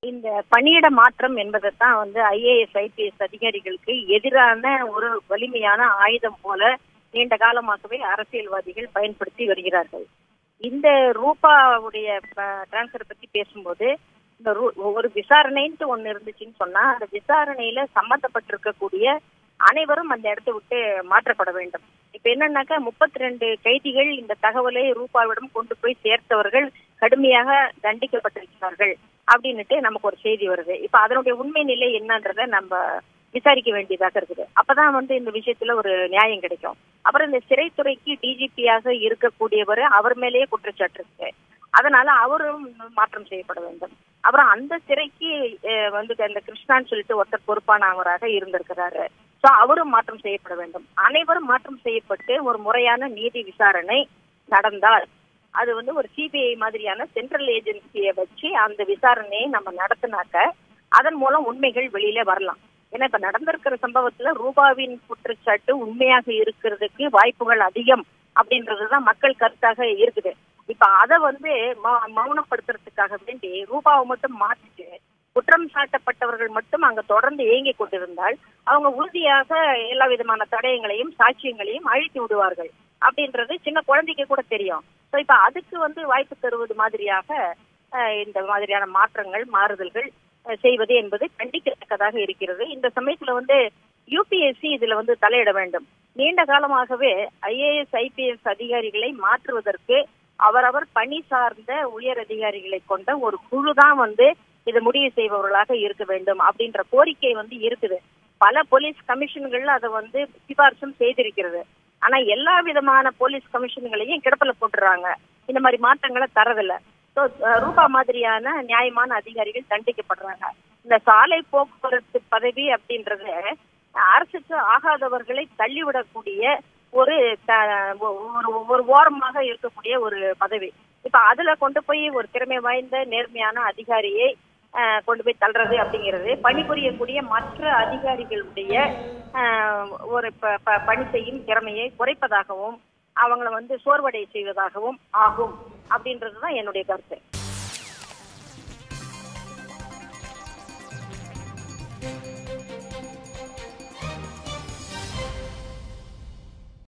இந்த பணியிட மாற்றம் என்பதைத்தான் ஐஏஎஸ் ஐபிஎஸ் அதிகாரிகளுக்கு எதிரான ஒரு வலிமையான ஆயுதம் போல நீண்ட காலமாகவே அரசியல்வாதிகள் பயன்படுத்தி வருகிறார்கள். இந்த ரூபாவுடைய டிரான்ஸ்பர் பத்தி பேசும்போது இந்த ஒரு விசாரணைன்ட்டு ஒண்ணு இருந்துச்சுன்னு சொன்னா அந்த விசாரணையில சம்பந்தப்பட்டிருக்கக்கூடிய அனைவரும் அந்த இடத்தை விட்டு மாற்றப்பட வேண்டும். இப்ப என்னன்னாக்கா 32 கைதிகள் இந்த தகவலை ரூபாவிடம் கொண்டு போய் சேர்த்தவர்கள் கடுமையாக தண்டிக்கப்பட்டிருக்கிறார்கள் அப்படின்னுட்டு நமக்கு ஒரு செய்தி வருது. இப்ப அதனுடைய உண்மை நிலை என்னன்றத நம்ம விசாரிக்க வேண்டியதாக இருக்குது. அப்பதான் இந்த விஷயத்துல ஒரு நியாயம் கிடைக்கும். அப்புறம் இந்த சிறைத்துறைக்கு டிஜிபியாக இருக்கக்கூடியவர் அவர் மேலேயே குற்றச்சாட்டு இருக்கு. அதனால அவரும் மாற்றம் செய்யப்பட வேண்டும். அப்புறம் அந்த சிறைக்கு அந்த கிருஷ்ணான்னு சொல்லிட்டு ஒருத்தர் பொறுப்பானவராக இருந்திருக்கிறாரு. சோ அவரும் மாற்றம் செய்யப்பட வேண்டும். அனைவரும் மாற்றம் செய்யப்பட்டு ஒரு முறையான நீதி விசாரணை நடந்தால் அது ஒரு சிபிஐ மாதிரியான சென்ட்ரல் ஏஜென்சியை வச்சு அந்த விசாரணையை நம்ம நடத்தினாக்க அதன் மூலம் உண்மைகள் வெளியில வரலாம். ஏன்னா இப்ப நடந்திருக்கிற சம்பவத்துல ரூபாவின் குற்றச்சாட்டு உண்மையாக இருக்கிறதுக்கு வாய்ப்புகள் அதிகம் அப்படின்றதுதான் மக்கள் கருத்தாக இருக்குது. இப்ப அதை மௌனப்படுத்துறதுக்காக வேண்டி ரூபாவை மட்டும் மாற்றிட்டு குற்றம் சாட்டப்பட்டவர்கள் மட்டும் அங்க தொடர்ந்து இயங்கி கொண்டிருந்தால் அவங்க உறுதியாக எல்லா விதமான தடயங்களையும் சாட்சியங்களையும் அழித்து விடுவார்கள் அப்படின்றது சின்ன குழந்தைக்கு கூட தெரியும். இப்ப அதுக்கு வாய்ப்பு தருவது மாதிரியாக இந்த மாதிரியான மாற்றங்கள் மாறுதல்கள் செய்வது என்பது கண்டிக்கத்தக்கதாக இருக்கிறது. இந்த சமயத்துல யூபிஎஸ்சி இதுல தலையிட வேண்டும். நீண்ட காலமாகவே ஐஏஎஸ் ஐபிஎஸ் அதிகாரிகளை மாற்றுவதற்கு அவரவர் பணி சார்ந்த உயர் அதிகாரிகளை கொண்ட ஒரு குழுதான் இதை முடிவு செய்பவர்களாக இருக்க வேண்டும் அப்படின்ற கோரிக்கை இருக்குது. பல போலீஸ் கமிஷன்கள் அதை சிபாரிசும் செய்திருக்கிறது. ஆனா எல்லா விதமான போலீஸ் கமிஷன்களையும் கிடப்பில போட்டுறாங்க. இந்த மாதிரி மாற்றங்களை தரதில்ல. ரூபா மாதிரியான நியாயமான அதிகாரிகள் தண்டிக்கப்படுறாங்க. இந்த சாலை போக்குவரத்து பதவி அப்படின்றது அரசுக்கு ஆகாதவர்களை தள்ளிவிடக்கூடிய ஒரு ஓரமாக இருக்கக்கூடிய ஒரு பதவி. இப்ப அதுல கொண்டு போய் ஒரு திறமை வாய்ந்த நேர்மையான அதிகாரியை கொண்டு போய் தள்ளுறது அப்படிங்கிறது பணிபுரியக்கூடிய மற்ற அதிகாரிகளுடைய ஒரு பணி செய்யும் திறமையை குறைப்பதாகவும் அவங்களை சோர்வடை செய்வதாகவும் ஆகும் அப்படின்றதுதான் என்னுடைய கருத்து.